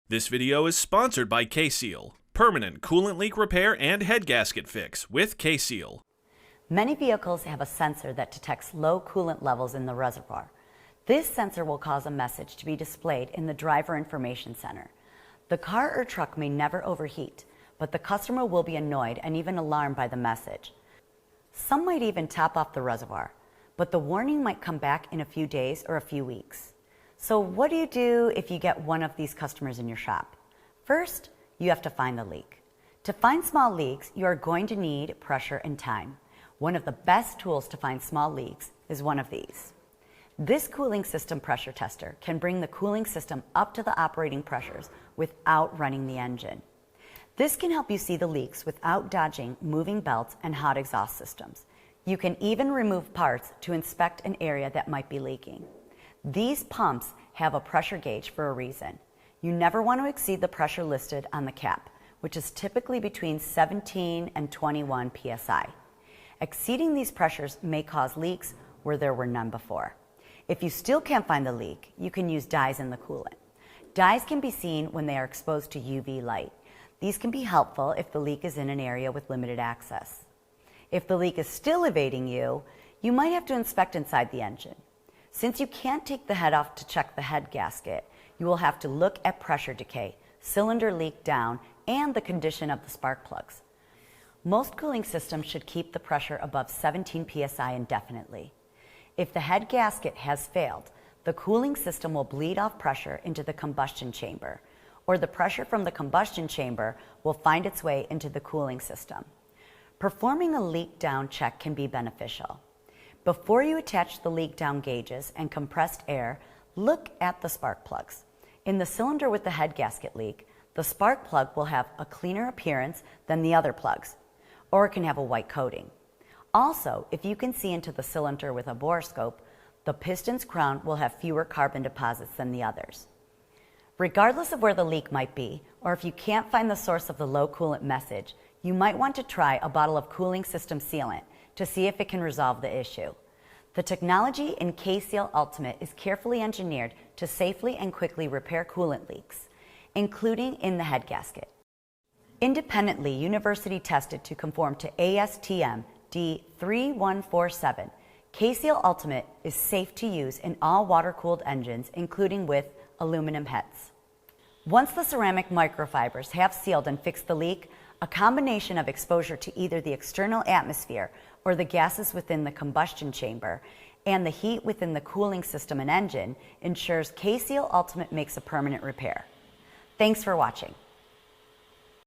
This video is sponsored by K-Seal, permanent coolant leak repair and head gasket fix with K-Seal. Many vehicles have a sensor that detects low coolant levels in the reservoir. This sensor will cause a message to be displayed in the driver information center. The car or truck may never overheat, but the customer will be annoyed and even alarmed by the message. Some might even top off the reservoir, but the warning might come back in a few days or a few weeks. So what do you do if you get one of these customers in your shop? First, you have to find the leak. To find small leaks, you are going to need pressure and time. One of the best tools to find small leaks is one of these. This cooling system pressure tester can bring the cooling system up to the operating pressures without running the engine. This can help you see the leaks without dodging moving belts and hot exhaust systems. You can even remove parts to inspect an area that might be leaking. These pumps have a pressure gauge for a reason. You never want to exceed the pressure listed on the cap, which is typically between 17 and 21 psi. Exceeding these pressures may cause leaks where there were none before. If you still can't find the leak, you can use dyes in the coolant. Dyes can be seen when they are exposed to UV light. These can be helpful if the leak is in an area with limited access. If the leak is still evading you, you might have to inspect inside the engine. Since you can't take the head off to check the head gasket, you will have to look at pressure decay, cylinder leak down, and the condition of the spark plugs. Most cooling systems should keep the pressure above 17 psi indefinitely. If the head gasket has failed, the cooling system will bleed off pressure into the combustion chamber, or the pressure from the combustion chamber will find its way into the cooling system. Performing a leak down check can be beneficial. Before you attach the leak down gauges and compressed air, look at the spark plugs. In the cylinder with the head gasket leak, the spark plug will have a cleaner appearance than the other plugs, or it can have a white coating. Also, if you can see into the cylinder with a borescope, the piston's crown will have fewer carbon deposits than the others. Regardless of where the leak might be, or if you can't find the source of the low coolant message, you might want to try a bottle of cooling system sealant to see if it can resolve the issue. The technology in K-Seal Ultimate is carefully engineered to safely and quickly repair coolant leaks, including in the head gasket. Independently university tested to conform to ASTM D3147, K-Seal Ultimate is safe to use in all water-cooled engines, including with aluminum heads. Once the ceramic microfibers have sealed and fixed the leak, a combination of exposure to either the external atmosphere or the gases within the combustion chamber and the heat within the cooling system and engine ensures K-Seal Ultimate makes a permanent repair. Thanks for watching.